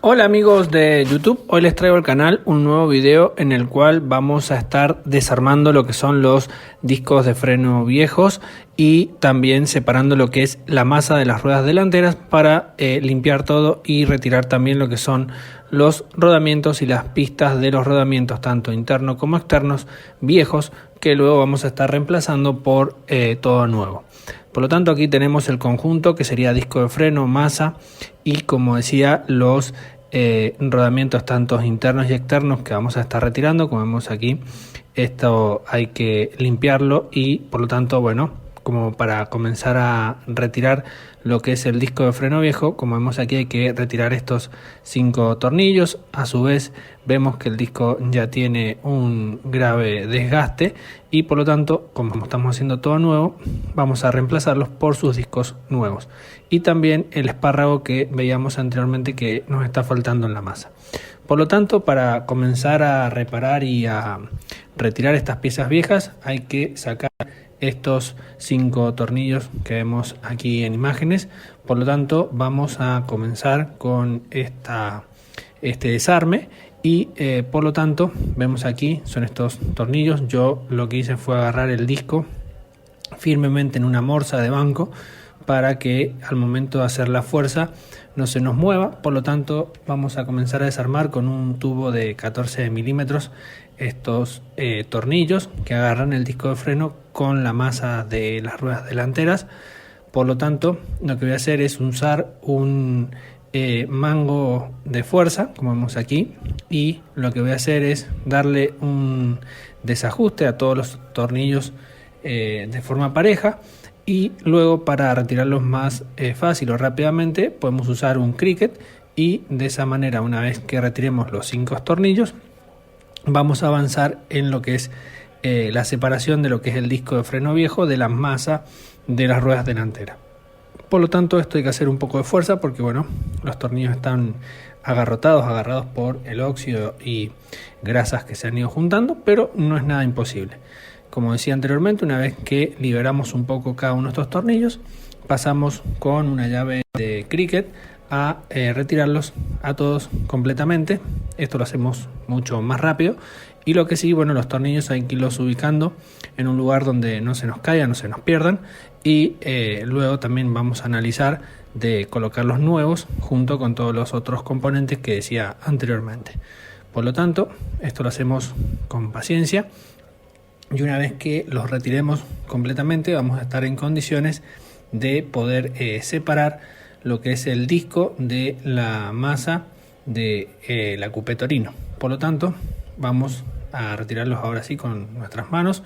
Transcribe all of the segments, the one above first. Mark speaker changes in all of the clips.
Speaker 1: Hola amigos de YouTube, hoy les traigo al canal un nuevo video en el cual vamos a estar desarmando lo que son los discos de freno viejos y también separando lo que es la masa de las ruedas delanteras para limpiar todo y retirar también lo que son los rodamientos y las pistas de los rodamientos tanto internos como externos viejos que luego vamos a estar reemplazando por todo nuevo. Por lo tanto, aquí tenemos el conjunto que sería disco de freno, masa y, como decía, los rodamientos tanto internos y externos que vamos a estar retirando. Como vemos aquí, esto hay que limpiarlo y, por lo tanto, bueno, como para comenzar a retirar lo que es el disco de freno viejo, como vemos aquí, hay que retirar estos 5 tornillos. A su vez vemos que el disco ya tiene un grave desgaste y por lo tanto, como estamos haciendo todo nuevo, vamos a reemplazarlos por sus discos nuevos. Y también el espárrago que veíamos anteriormente que nos está faltando en la masa. Por lo tanto, para comenzar a reparar y a retirar estas piezas viejas hay que sacar estos 5 tornillos que vemos aquí en imágenes. Por lo tanto, vamos a comenzar con este desarme y por lo tanto vemos aquí son estos tornillos. Yo lo que hice fue agarrar el disco firmemente en una morsa de banco para que al momento de hacer la fuerza no se nos mueva. Por lo tanto, vamos a comenzar a desarmar con un tubo de 14 milímetros estos tornillos que agarran el disco de freno con la masa de las ruedas delanteras. Por lo tanto, lo que voy a hacer es usar un mango de fuerza, como vemos aquí, y lo que voy a hacer es darle un desajuste a todos los tornillos de forma pareja. Y luego, para retirarlos más fácil o rápidamente, podemos usar un cricket y de esa manera, una vez que retiremos los 5 tornillos, vamos a avanzar en lo que es la separación de lo que es el disco de freno viejo de la masa de las ruedas delanteras. Por lo tanto, esto hay que hacer un poco de fuerza porque bueno, los tornillos están agarrados por el óxido y grasas que se han ido juntando, pero no es nada imposible. Como decía anteriormente, una vez que liberamos un poco cada uno de estos tornillos, pasamos con una llave de cricket a retirarlos a todos completamente. Esto lo hacemos mucho más rápido y lo que sí, bueno, los tornillos hay que irlos ubicando en un lugar donde no se nos caigan, no se nos pierdan y luego también vamos a analizar de colocar los nuevos junto con todos los otros componentes que decía anteriormente. Por lo tanto, esto lo hacemos con paciencia y una vez que los retiremos completamente vamos a estar en condiciones de poder separar lo que es el disco de la masa de la Coupé Torino. Por lo tanto, vamos a retirarlos ahora sí con nuestras manos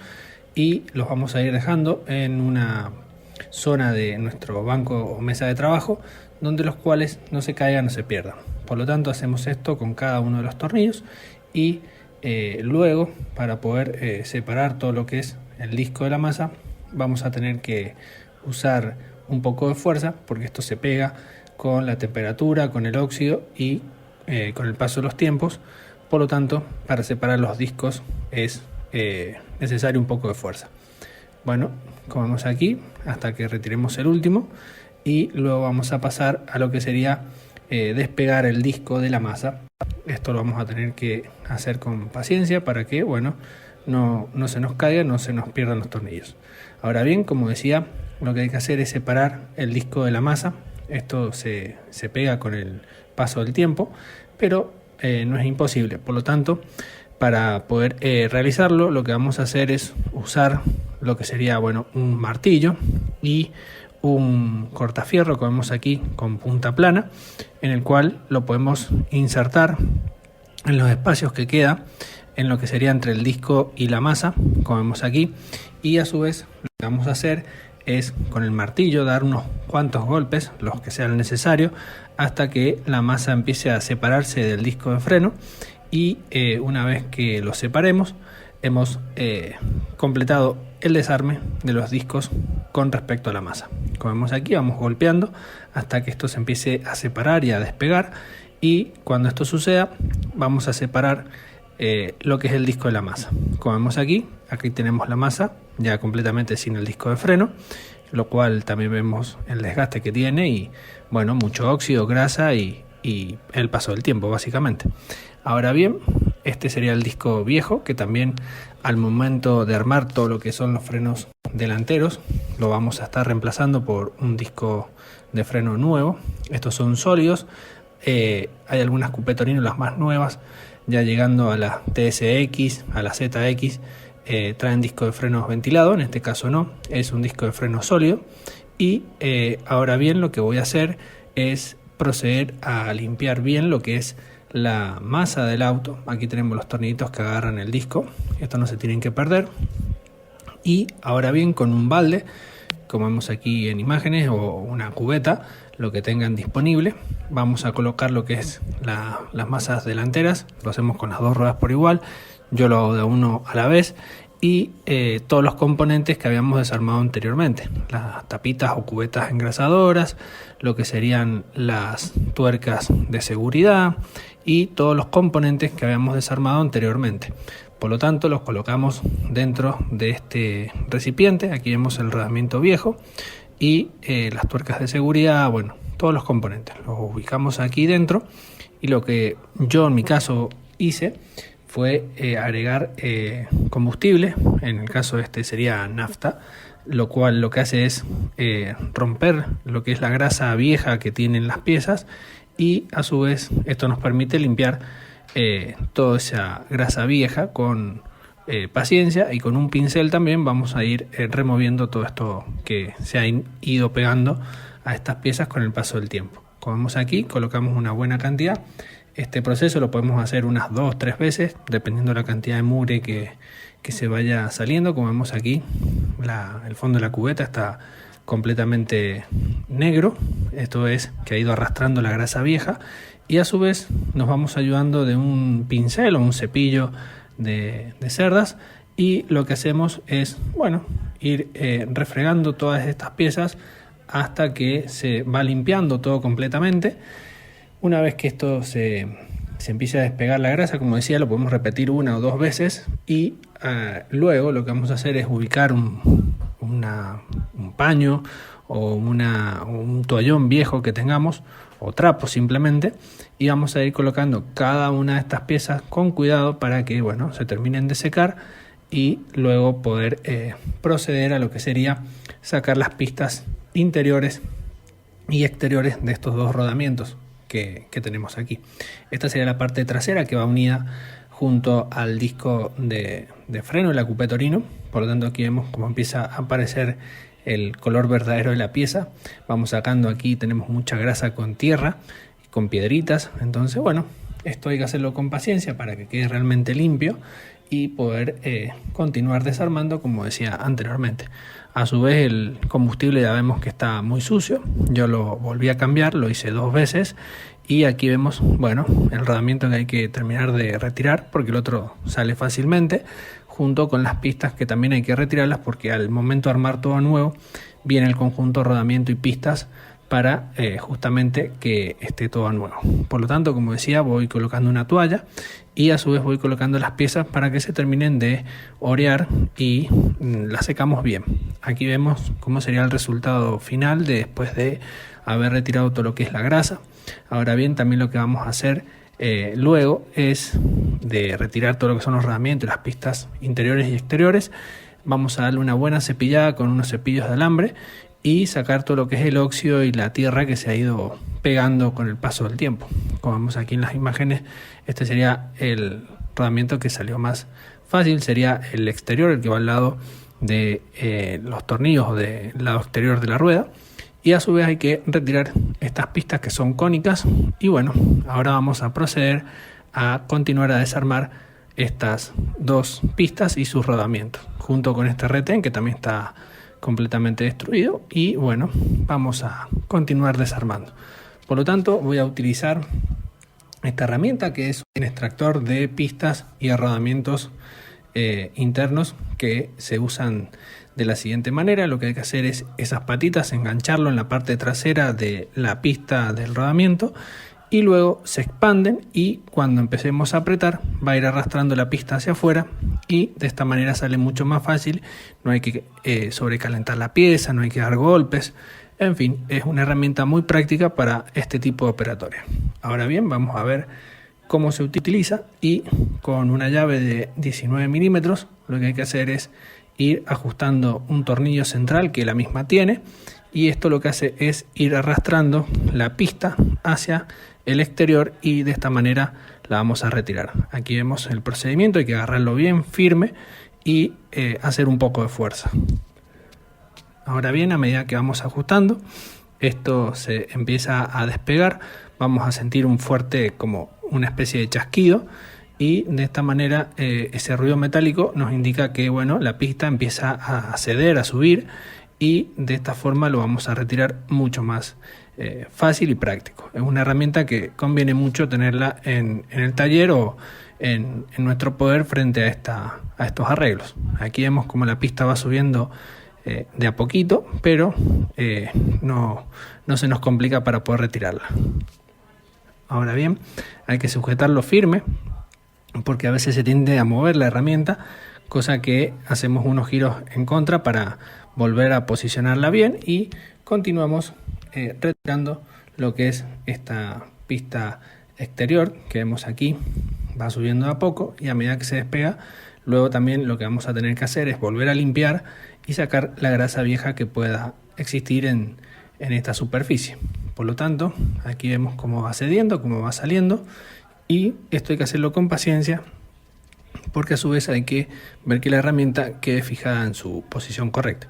Speaker 1: y los vamos a ir dejando en una zona de nuestro banco o mesa de trabajo donde los cuales no se caigan, no se pierdan. Por lo tanto, hacemos esto con cada uno de los tornillos y luego, para poder separar todo lo que es el disco de la masa, vamos a tener que usar un poco de fuerza porque esto se pega con la temperatura, con el óxido y con el paso de los tiempos. Por lo tanto, para separar los discos es necesario un poco de fuerza. Bueno, como vemos aquí, hasta que retiremos el último y luego vamos a pasar a lo que sería despegar el disco de la masa. Esto lo vamos a tener que hacer con paciencia para que, bueno, no se nos caiga, no se nos pierdan los tornillos. Ahora bien, como decía, lo que hay que hacer es separar el disco de la masa. Esto se pega con el paso del tiempo, pero no es imposible. Por lo tanto, para poder realizarlo, lo que vamos a hacer es usar lo que sería, bueno, un martillo y un cortafierro, como vemos aquí, con punta plana, en el cual lo podemos insertar en los espacios que queda en lo que sería entre el disco y la masa, como vemos aquí, y a su vez lo que vamos a hacer es con el martillo dar unos cuantos golpes, los que sean necesarios, hasta que la masa empiece a separarse del disco de freno y una vez que lo separemos hemos completado el desarme de los discos con respecto a la masa. Como vemos aquí, vamos golpeando hasta que esto se empiece a separar y a despegar y cuando esto suceda vamos a separar lo que es el disco de la masa. Como vemos aquí tenemos la masa ya completamente sin el disco de freno, lo cual también vemos el desgaste que tiene y bueno, mucho óxido, grasa y y el paso del tiempo básicamente. Ahora bien, este sería el disco viejo, que también al momento de armar todo lo que son los frenos delanteros lo vamos a estar reemplazando por un disco de freno nuevo. Estos son sólidos. Hay algunas Coupé Torino, las más nuevas, ya llegando a la TSX, a la ZX, traen disco de frenos ventilado. En este caso no, es un disco de freno sólido. Y ahora bien, lo que voy a hacer es proceder a limpiar bien lo que es la masa del auto. Aquí tenemos los tornillitos que agarran el disco, estos no se tienen que perder. Y ahora bien, con un balde, como vemos aquí en imágenes, o una cubeta, lo que tengan disponible, vamos a colocar lo que es las masas delanteras. Lo hacemos con las dos ruedas por igual, yo lo hago de uno a la vez, y todos los componentes que habíamos desarmado anteriormente, las tapitas o cubetas engrasadoras, lo que serían las tuercas de seguridad y todos los componentes que habíamos desarmado anteriormente. Por lo tanto, los colocamos dentro de este recipiente. Aquí vemos el rodamiento viejo y las tuercas de seguridad, bueno, todos los componentes los ubicamos aquí dentro. Y lo que yo en mi caso hice fue agregar combustible. En el caso este sería nafta, lo cual lo que hace es romper lo que es la grasa vieja que tienen las piezas, y a su vez esto nos permite limpiar toda esa grasa vieja con paciencia, y con un pincel también vamos a ir removiendo todo esto que se ha ido pegando a estas piezas con el paso del tiempo. Como vemos aquí, colocamos una buena cantidad. Este proceso lo podemos hacer unas 2-3 veces, dependiendo de la cantidad de mugre que se vaya saliendo. Como vemos aquí, el fondo de la cubeta está completamente negro. Esto es que ha ido arrastrando la grasa vieja, y a su vez nos vamos ayudando de un pincel o un cepillo de cerdas, y lo que hacemos es, bueno, ir refregando todas estas piezas hasta que se va limpiando todo completamente. Una vez que esto se empiece a despegar la grasa, como decía, lo podemos repetir 1 o 2 veces, y luego lo que vamos a hacer es ubicar un paño o un toallón viejo que tengamos, o trapo simplemente, y vamos a ir colocando cada una de estas piezas con cuidado para que, bueno, se terminen de secar, y luego poder proceder a lo que sería sacar las pistas interiores y exteriores de estos dos rodamientos que tenemos aquí. Esta sería la parte trasera, que va unida junto al disco de freno de la Coupé Torino. Por lo tanto, aquí vemos cómo empieza a aparecer el color verdadero de la pieza. Vamos sacando, aquí tenemos mucha grasa con tierra y con piedritas. Entonces, bueno, esto hay que hacerlo con paciencia para que quede realmente limpio y poder continuar desarmando, como decía anteriormente. A su vez, el combustible ya vemos que está muy sucio. Yo lo volví a cambiar, lo hice 2 veces, y aquí vemos, bueno, el rodamiento que hay que terminar de retirar, porque el otro sale fácilmente, junto con las pistas que también hay que retirarlas, porque al momento de armar todo nuevo viene el conjunto rodamiento y pistas para justamente que esté todo nuevo. Por lo tanto, como decía, voy colocando una toalla, y a su vez voy colocando las piezas para que se terminen de orear y las secamos bien. Aquí vemos cómo sería el resultado final después de haber retirado todo lo que es la grasa. Ahora bien, también lo que vamos a hacer luego es de retirar todo lo que son los rodamientos y las pistas interiores y exteriores. Vamos a darle una buena cepillada con unos cepillos de alambre y sacar todo lo que es el óxido y la tierra que se ha ido pegando con el paso del tiempo. Como vemos aquí en las imágenes, este sería el rodamiento que salió más fácil, sería el exterior, el que va al lado de los tornillos o del lado exterior de la rueda. Y a su vez hay que retirar estas pistas que son cónicas. Y bueno, ahora vamos a proceder a continuar a desarmar estas 2 pistas y sus rodamientos, junto con este retén que también está completamente destruido. Y bueno, vamos a continuar desarmando. Por lo tanto, voy a utilizar esta herramienta, que es un extractor de pistas y rodamientos internos, que se usan de la siguiente manera. Lo que hay que hacer es esas patitas, engancharlo en la parte trasera de la pista del rodamiento, y luego se expanden, y cuando empecemos a apretar va a ir arrastrando la pista hacia afuera, y de esta manera sale mucho más fácil. No hay que sobrecalentar la pieza, no hay que dar golpes. En fin, es una herramienta muy práctica para este tipo de operatoria. Ahora bien, vamos a ver cómo se utiliza, y con una llave de 19 milímetros lo que hay que hacer es ir ajustando un tornillo central que la misma tiene, y esto lo que hace es ir arrastrando la pista hacia el exterior, y de esta manera la vamos a retirar. Aquí vemos el procedimiento, hay que agarrarlo bien firme y hacer un poco de fuerza. Ahora bien, a medida que vamos ajustando, esto se empieza a despegar, vamos a sentir un fuerte, como una especie de chasquido, y de esta manera ese ruido metálico nos indica que bueno, la pista empieza a ceder, a subir, y de esta forma lo vamos a retirar mucho más fácil y práctico. Es una herramienta que conviene mucho tenerla en el taller o en nuestro poder frente a estos arreglos. Aquí vemos como la pista va subiendo de a poquito, pero no se nos complica para poder retirarla. Ahora bien, hay que sujetarlo firme, porque a veces se tiende a mover la herramienta, cosa que hacemos unos giros en contra para volver a posicionarla bien, y continuamos retirando lo que es esta pista exterior que vemos aquí. Va subiendo a poco, y a medida que se despega, luego también lo que vamos a tener que hacer es volver a limpiar y sacar la grasa vieja que pueda existir en esta superficie. Por lo tanto, aquí vemos cómo va cediendo, cómo va saliendo, y esto hay que hacerlo con paciencia, porque a su vez hay que ver que la herramienta quede fijada en su posición correcta.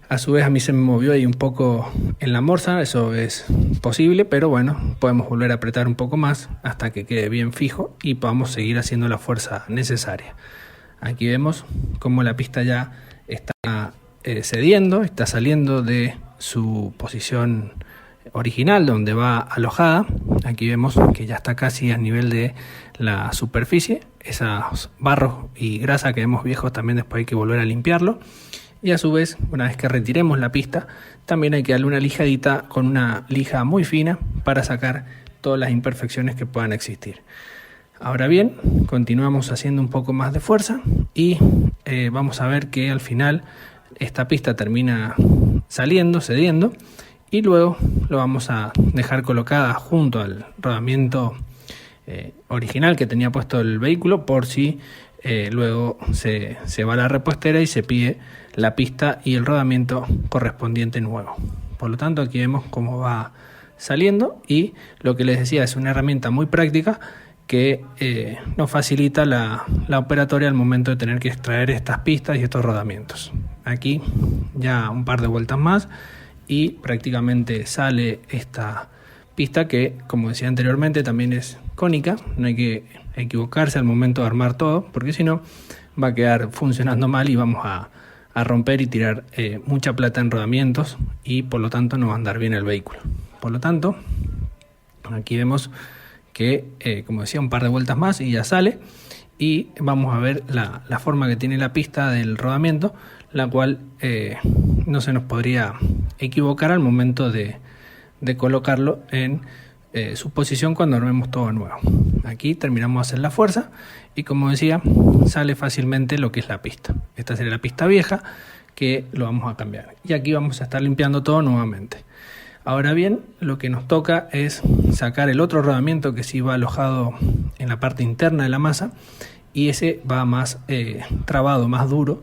Speaker 1: A su vez a mí se me movió ahí un poco en la morsa, eso es posible, pero bueno, podemos volver a apretar un poco más hasta que quede bien fijo y podamos seguir haciendo la fuerza necesaria. Aquí vemos cómo la pista ya está cediendo, está saliendo de su posición original donde va alojada. Aquí vemos que ya está casi a nivel de la superficie. Esos barros y grasa que vemos viejos también después hay que volver a limpiarlo. Y a su vez, una vez que retiremos la pista, también hay que darle una lijadita con una lija muy fina para sacar todas las imperfecciones que puedan existir. Ahora bien, continuamos haciendo un poco más de fuerza, y vamos a ver que al final esta pista termina saliendo, cediendo, y luego lo vamos a dejar colocada junto al rodamiento original que tenía puesto el vehículo, por si luego se va a la repostera y se pide la pista y el rodamiento correspondiente nuevo. Por lo tanto, aquí vemos cómo va saliendo, y lo que les decía, es una herramienta muy práctica que nos facilita la operatoria al momento de tener que extraer estas pistas y estos rodamientos. Aquí ya un par de vueltas más y prácticamente sale esta pista, que como decía anteriormente también es cónica. No hay que equivocarse al momento de armar todo, porque si no va a quedar funcionando mal y vamos a romper y tirar mucha plata en rodamientos, y por lo tanto no va a andar bien el vehículo. Por lo tanto, aquí vemos que como decía, un par de vueltas más y ya sale, y vamos a ver la forma que tiene la pista del rodamiento, la cual no se nos podría equivocar al momento de colocarlo en su posición cuando armemos todo nuevo. Aquí terminamos de hacer la fuerza, y como decía, sale fácilmente lo que es la pista. Esta sería la pista vieja, que lo vamos a cambiar, y aquí vamos a estar limpiando todo nuevamente. Ahora bien, lo que nos toca es sacar el otro rodamiento que sí va alojado en la parte interna de la masa, y ese va más trabado, más duro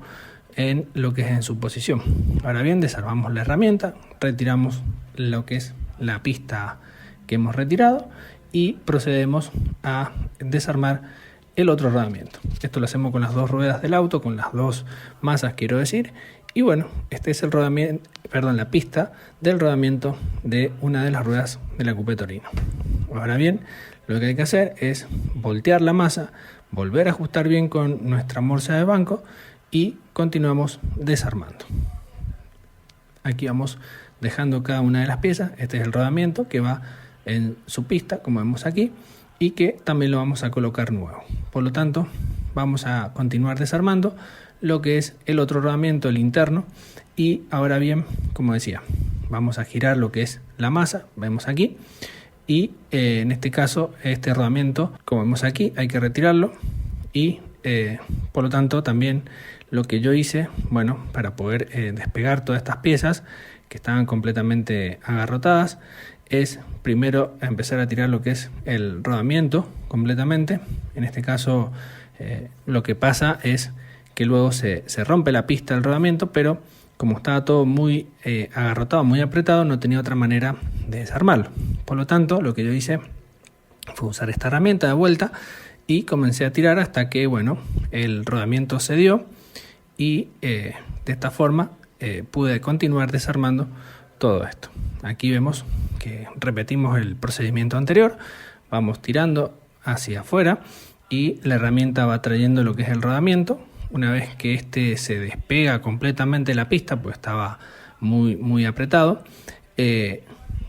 Speaker 1: en lo que es en su posición. Ahora bien, desarmamos la herramienta, retiramos lo que es la pista que hemos retirado, y procedemos a desarmar el otro rodamiento. Esto lo hacemos con las dos ruedas del auto, con las dos masas, quiero decir. Y bueno, este es el rodamiento, la pista del rodamiento de una de las ruedas de la Coupé Torino. Ahora bien, lo que hay que hacer es voltear la masa, volver a ajustar bien con nuestra morsa de banco, y continuamos desarmando. Aquí vamos dejando cada una de las piezas. Este es el rodamiento que va en su pista, como vemos aquí, y que también lo vamos a colocar nuevo. Por lo tanto, vamos a continuar desarmando lo que es el otro rodamiento, el interno. Y ahora bien, como decía, vamos a girar lo que es la masa, vemos aquí, y en este caso este rodamiento, como vemos aquí, hay que retirarlo, y por lo tanto también lo que yo hice, bueno, para poder despegar todas estas piezas que estaban completamente agarrotadas, es primero empezar a tirar lo que es el rodamiento completamente. En este caso lo que pasa es que luego se rompe la pista del rodamiento, pero como estaba todo muy agarrotado, muy apretado, no tenía otra manera de desarmarlo. Por lo tanto, lo que yo hice fue usar esta herramienta de vuelta y comencé a tirar hasta que, bueno, el rodamiento cedió y de esta forma pude continuar desarmando todo esto. Aquí vemos que repetimos el procedimiento anterior, vamos tirando hacia afuera y la herramienta va trayendo lo que es el rodamiento. Una vez que este se despega completamente de la pista, pues estaba muy apretado,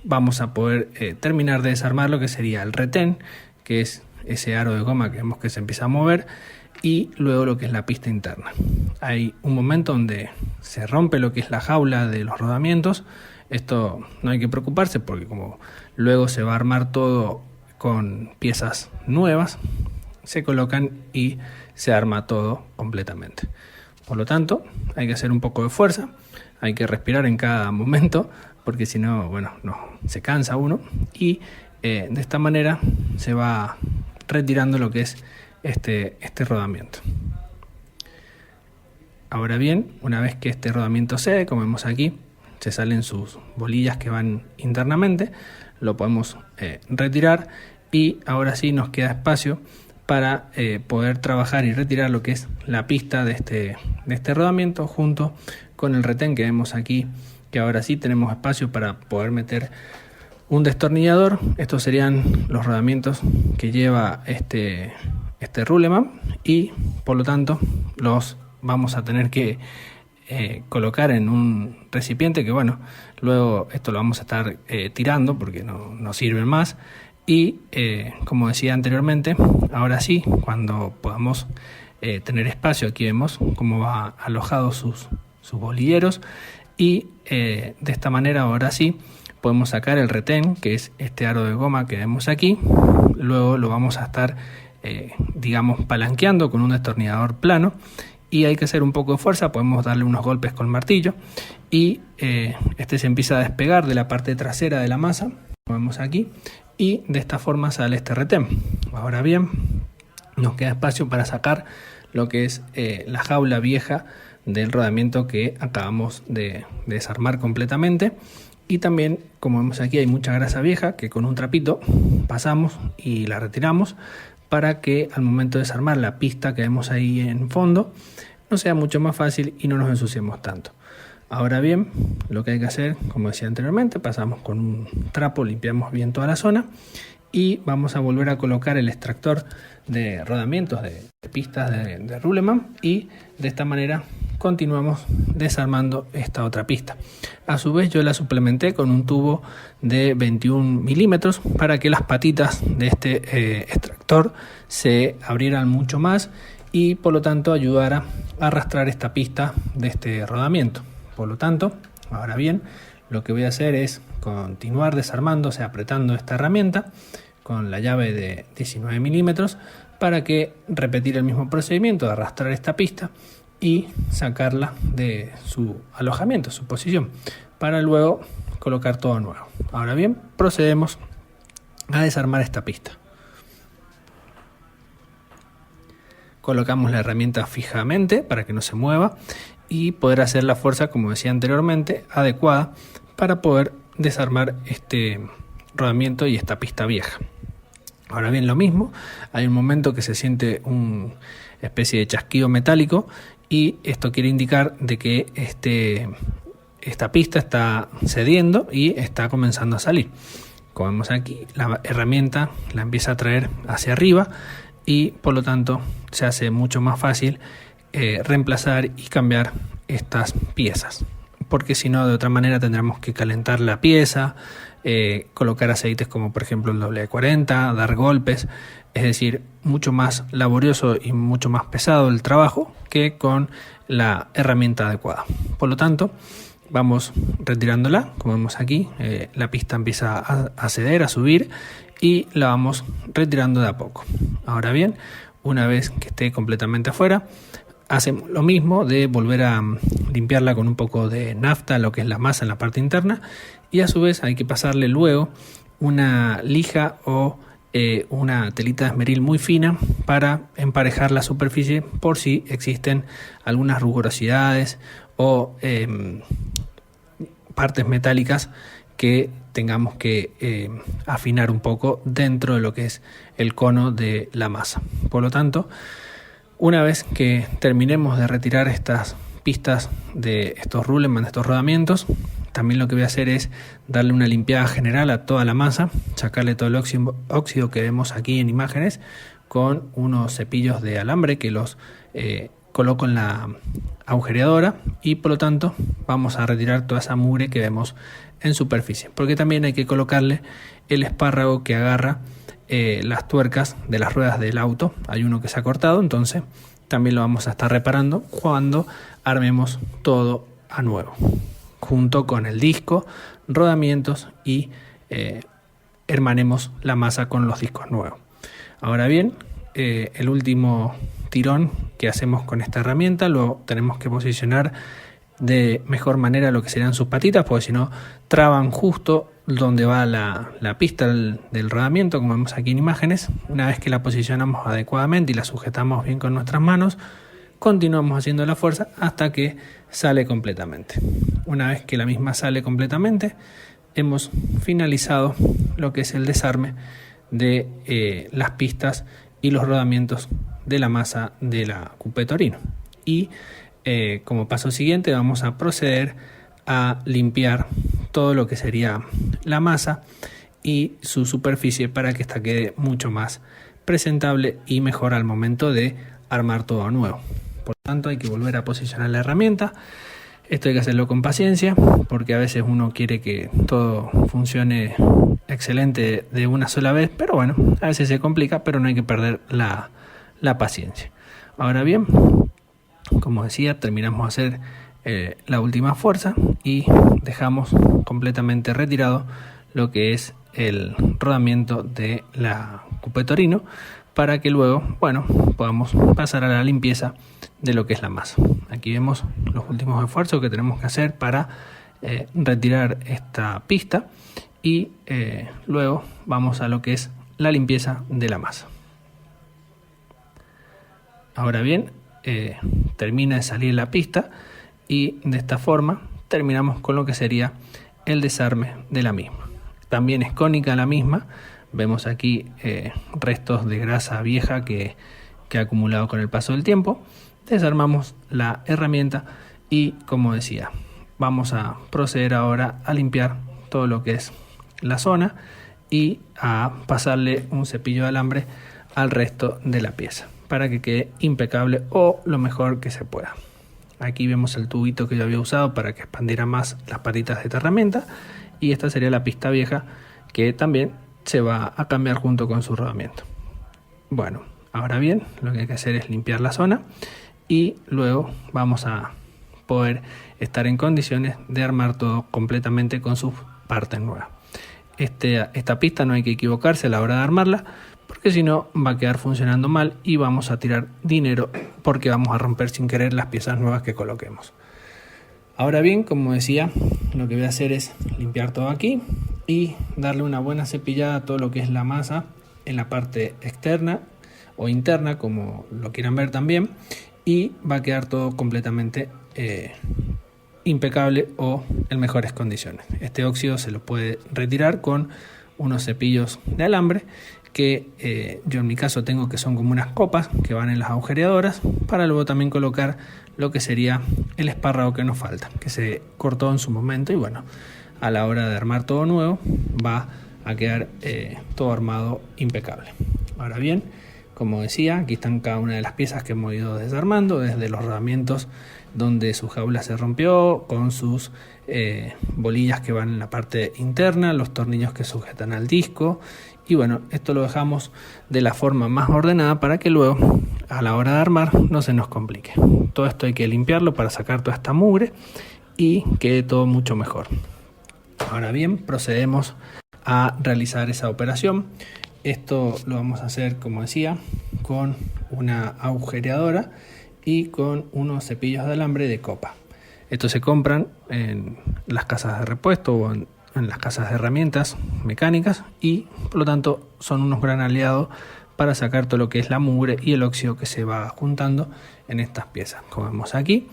Speaker 1: vamos a poder terminar de desarmar lo que sería el retén, que es ese aro de goma que vemos que se empieza a mover, y luego lo que es la pista interna. Hay un momento donde se rompe lo que es la jaula de los rodamientos. Esto no hay que preocuparse porque como luego se va a armar todo con piezas nuevas, se colocan y se arma todo completamente. Por lo tanto, hay que hacer un poco de fuerza, hay que respirar en cada momento, porque si no, bueno, no, se cansa uno, y de esta manera se va retirando lo que es este rodamiento. Ahora bien, una vez que este rodamiento cede, como vemos aquí, se salen sus bolillas que van internamente, lo podemos retirar y ahora sí nos queda espacio para poder trabajar y retirar lo que es la pista de este rodamiento junto con el retén que vemos aquí, que ahora sí tenemos espacio para poder meter un destornillador. Estos serían los rodamientos que lleva este ruleman y por lo tanto los vamos a tener que colocar en un recipiente que, bueno, luego esto lo vamos a estar tirando porque no sirven más. Y como decía anteriormente, ahora sí, cuando podamos tener espacio, aquí vemos cómo va alojado sus bolilleros y de esta manera ahora sí podemos sacar el retén, que es este aro de goma que vemos aquí. Luego lo vamos a estar digamos palanqueando con un destornillador plano y hay que hacer un poco de fuerza, podemos darle unos golpes con martillo y este se empieza a despegar de la parte trasera de la masa, como vemos aquí, y de esta forma sale este retén. Ahora bien, nos queda espacio para sacar lo que es la jaula vieja del rodamiento que acabamos de desarmar completamente. Y también, como vemos aquí, hay mucha grasa vieja que con un trapito pasamos y la retiramos para que al momento de desarmar la pista que vemos ahí en fondo nos sea mucho más fácil y no nos ensuciemos tanto. Ahora bien, lo que hay que hacer, como decía anteriormente, pasamos con un trapo, limpiamos bien toda la zona y vamos a volver a colocar el extractor de rodamientos de pistas de ruleman y de esta manera continuamos desarmando esta otra pista. A su vez yo la suplementé con un tubo de 21 milímetros para que las patitas de este extractor se abrieran mucho más y por lo tanto ayudara a arrastrar esta pista de este rodamiento. Por lo tanto, ahora bien, lo que voy a hacer es continuar desarmando, o sea, apretando esta herramienta con la llave de 19 milímetros para que repetir el mismo procedimiento de arrastrar esta pista y sacarla de su alojamiento, su posición, para luego colocar todo nuevo. Ahora bien, procedemos a desarmar esta pista. Colocamos la herramienta fijamente para que no se mueva y poder hacer la fuerza, como decía anteriormente, adecuada para poder desarmar este rodamiento y esta pista vieja. Ahora bien, lo mismo, hay un momento que se siente una especie de chasquido metálico y esto quiere indicar de que esta pista está cediendo y está comenzando a salir. Como vemos aquí, la herramienta la empieza a traer hacia arriba y por lo tanto se hace mucho más fácil reemplazar y cambiar estas piezas, porque si no, de otra manera tendremos que calentar la pieza, colocar aceites como por ejemplo el WD-40, dar golpes, es decir, mucho más laborioso y mucho más pesado el trabajo que con la herramienta adecuada. Por lo tanto, vamos retirándola, como vemos aquí, la pista empieza a ceder, a subir y la vamos retirando de a poco. Ahora bien, una vez que esté completamente afuera, hacemos lo mismo de volver a limpiarla con un poco de nafta, lo que es la masa en la parte interna, y a su vez hay que pasarle luego una lija o una telita de esmeril muy fina para emparejar la superficie por si existen algunas rugosidades o partes metálicas que tengamos que afinar un poco dentro de lo que es el cono de la masa. Por lo tanto, una vez que terminemos de retirar estas pistas de estos rullman, de estos rodamientos, también lo que voy a hacer es darle una limpiada general a toda la masa, sacarle todo el óxido que vemos aquí en imágenes con unos cepillos de alambre que los coloco en la agujereadora, y por lo tanto vamos a retirar toda esa mugre que vemos en superficie, porque también hay que colocarle el espárrago que agarra las tuercas de las ruedas del auto. Hay uno que se ha cortado, entonces también lo vamos a estar reparando cuando armemos todo a nuevo, junto con el disco, rodamientos y hermanemos la masa con los discos nuevos. Ahora bien, el último tirón que hacemos con esta herramienta lo tenemos que posicionar de mejor manera lo que serían sus patitas, porque si no traban justo donde va la pista del rodamiento, como vemos aquí en imágenes. Una vez que la posicionamos adecuadamente y la sujetamos bien con nuestras manos, continuamos haciendo la fuerza hasta que sale completamente. Una vez que la misma sale completamente, hemos finalizado lo que es el desarme de las pistas y los rodamientos de la masa de la Coupé Torino. Y como paso siguiente vamos a proceder a limpiar todo lo que sería la masa y su superficie para que esta quede mucho más presentable y mejor al momento de armar todo a nuevo. Por lo tanto, hay que volver a posicionar la herramienta. Esto hay que hacerlo con paciencia, porque a veces uno quiere que todo funcione excelente de una sola vez, pero bueno, a veces se complica, pero no hay que perder la paciencia. Ahora bien, como decía, terminamos de hacer la última fuerza y dejamos completamente retirado lo que es el rodamiento de la Coupé Torino, para que luego, bueno, podamos pasar a la limpieza de lo que es la masa. Aquí vemos los últimos esfuerzos que tenemos que hacer para retirar esta pista, y luego vamos a lo que es la limpieza de la masa. Ahora bien, termina de salir la pista y de esta forma terminamos con lo que sería el desarme de la misma. También es cónica la misma. Vemos aquí restos de grasa vieja que ha acumulado con el paso del tiempo. Desarmamos la herramienta y, como decía, vamos a proceder ahora a limpiar todo lo que es la zona y a pasarle un cepillo de alambre al resto de la pieza para que quede impecable o lo mejor que se pueda. Aquí vemos el tubito que yo había usado para que expandiera más las patitas de esta herramienta, y esta sería la pista vieja que también se va a cambiar junto con su rodamiento. Bueno, ahora bien, lo que hay que hacer es limpiar la zona y luego vamos a poder estar en condiciones de armar todo completamente con sus partes nuevas. Esta pista no hay que equivocarse a la hora de armarla, porque si no va a quedar funcionando mal y vamos a tirar dinero porque vamos a romper sin querer las piezas nuevas que coloquemos. Ahora bien, como decía, lo que voy a hacer es limpiar todo aquí y darle una buena cepillada a todo lo que es la masa en la parte externa o interna, como lo quieran ver también, y va a quedar todo completamente impecable o en mejores condiciones. Este óxido se lo puede retirar con unos cepillos de alambre que yo en mi caso tengo, que son como unas copas que van en las agujereadoras, para luego también colocar lo que sería el espárrago que nos falta, que se cortó en su momento, y bueno, a la hora de armar todo nuevo va a quedar todo armado impecable. Ahora bien, como decía, aquí están cada una de las piezas que hemos ido desarmando, desde los rodamientos donde su jaula se rompió, con sus bolillas que van en la parte interna, los tornillos que sujetan al disco, y bueno, esto lo dejamos de la forma más ordenada para que luego a la hora de armar no se nos complique. Todo esto hay que limpiarlo para sacar toda esta mugre y quede todo mucho mejor. Ahora bien, procedemos a realizar esa operación. Esto lo vamos a hacer, como decía, con una agujereadora y con unos cepillos de alambre de copa. Estos se compran en las casas de repuesto o en las casas de herramientas mecánicas y por lo tanto son unos gran aliados para sacar todo lo que es la mugre y el óxido que se va juntando en estas piezas. Como vemos aquí,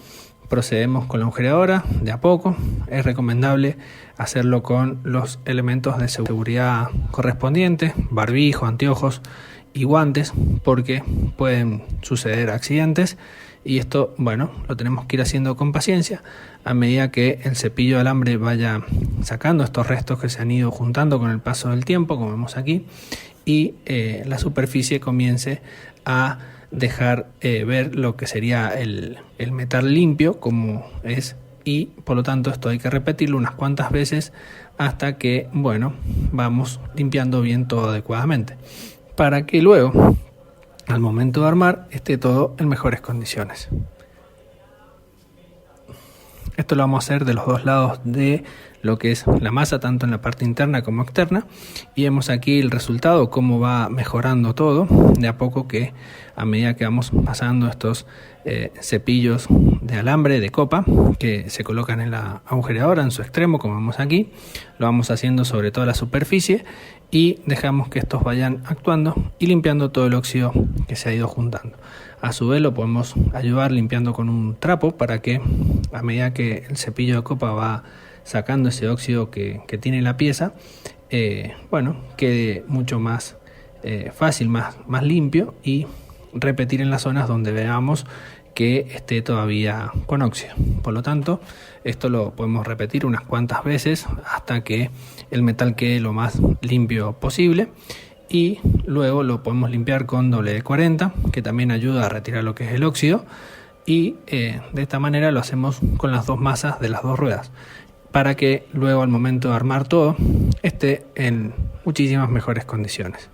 Speaker 1: procedemos con la agujereadora de a poco. Es recomendable hacerlo con los elementos de seguridad correspondientes, barbijo, anteojos y guantes, porque pueden suceder accidentes y esto, bueno, lo tenemos que ir haciendo con paciencia a medida que el cepillo de alambre vaya sacando estos restos que se han ido juntando con el paso del tiempo, como vemos aquí, y la superficie comience a dejar ver lo que sería el metal limpio como es, y por lo tanto esto hay que repetirlo unas cuantas veces hasta que, bueno, vamos limpiando bien todo adecuadamente para que luego al momento de armar esté todo en mejores condiciones. Esto lo vamos a hacer de los dos lados de lo que es la masa, tanto en la parte interna como externa, y vemos aquí el resultado, cómo va mejorando todo de a poco, que a medida que vamos pasando estos cepillos de alambre de copa que se colocan en la agujereadora en su extremo, como vemos aquí, lo vamos haciendo sobre toda la superficie y dejamos que estos vayan actuando y limpiando todo el óxido que se ha ido juntando. A su vez lo podemos ayudar limpiando con un trapo para que a medida que el cepillo de copa va sacando ese óxido que tiene la pieza, bueno, quede mucho más fácil, más limpio, y repetir en las zonas donde veamos que esté todavía con óxido. Por lo tanto, esto lo podemos repetir unas cuantas veces hasta que el metal quede lo más limpio posible, y luego lo podemos limpiar con WD-40, que también ayuda a retirar lo que es el óxido, y de esta manera lo hacemos con las dos masas de las dos ruedas para que luego al momento de armar todo esté en muchísimas mejores condiciones.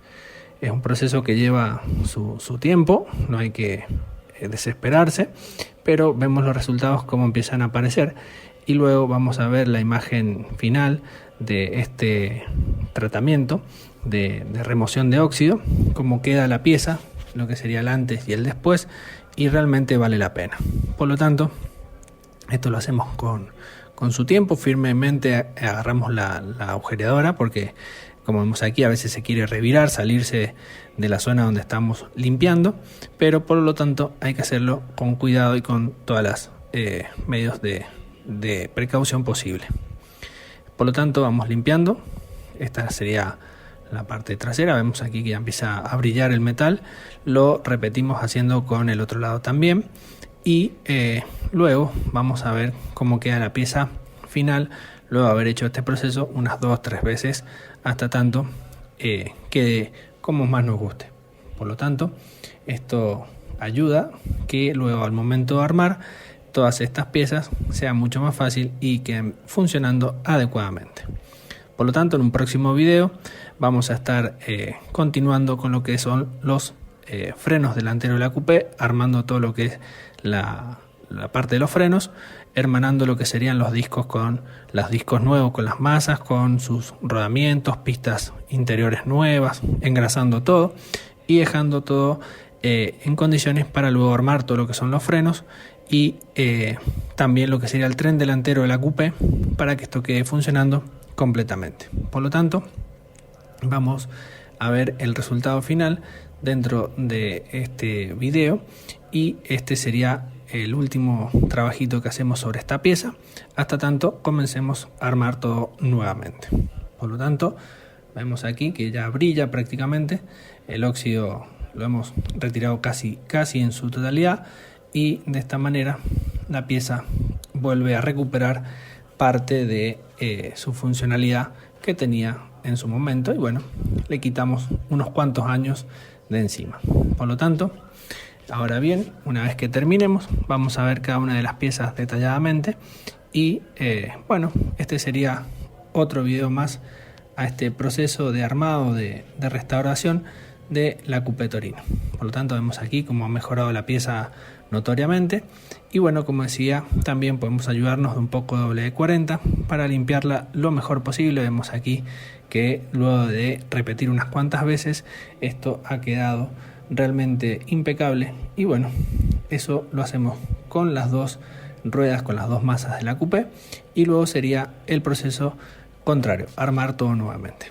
Speaker 1: Es un proceso que lleva su tiempo, no hay que desesperarse, pero vemos los resultados como empiezan a aparecer y luego vamos a ver la imagen final de este tratamiento de remoción de óxido, cómo queda la pieza, lo que sería el antes y el después, y realmente vale la pena. Por lo tanto, esto lo hacemos con su tiempo, firmemente agarramos la agujereadora, porque como vemos aquí a veces se quiere revirar, salirse de la zona donde estamos limpiando, pero por lo tanto hay que hacerlo con cuidado y con todas las medios de precaución posible. Por lo tanto vamos limpiando. Esta sería la parte trasera, vemos aquí que ya empieza a brillar el metal, lo repetimos haciendo con el otro lado también, y luego vamos a ver cómo queda la pieza final luego de haber hecho este proceso unas 2-3 veces hasta tanto quede como más nos guste. Por lo tanto, esto ayuda que luego al momento de armar todas estas piezas sea mucho más fácil y queden funcionando adecuadamente. Por lo tanto, en un próximo video vamos a estar continuando con lo que son los frenos delanteros de la coupé, armando todo lo que es la parte de los frenos, hermanando lo que serían los discos con los discos nuevos, con las masas, con sus rodamientos, pistas interiores nuevas, engrasando todo y dejando todo en condiciones para luego armar todo lo que son los frenos y también lo que sería el tren delantero de la coupé para que esto quede funcionando completamente. Por lo tanto, vamos a ver el resultado final dentro de este video, y este sería el último trabajito que hacemos sobre esta pieza hasta tanto comencemos a armar todo nuevamente. Por lo tanto, vemos aquí que ya brilla prácticamente, el óxido lo hemos retirado casi en su totalidad, y de esta manera la pieza vuelve a recuperar parte de su funcionalidad que tenía en su momento, y bueno, le quitamos unos cuantos años de encima. Por lo tanto, ahora bien, una vez que terminemos, vamos a ver cada una de las piezas detalladamente, y bueno, este sería otro video más a este proceso de armado de restauración de la Coupé Torino. Por lo tanto, vemos aquí cómo ha mejorado la pieza notoriamente, y bueno, como decía, también podemos ayudarnos de un poco de WD-40 para limpiarla lo mejor posible. Vemos aquí que luego de repetir unas cuantas veces esto ha quedado realmente impecable, y bueno, Eso lo hacemos con las dos ruedas, con las dos masas de la coupé, y luego sería el proceso contrario, armar todo nuevamente.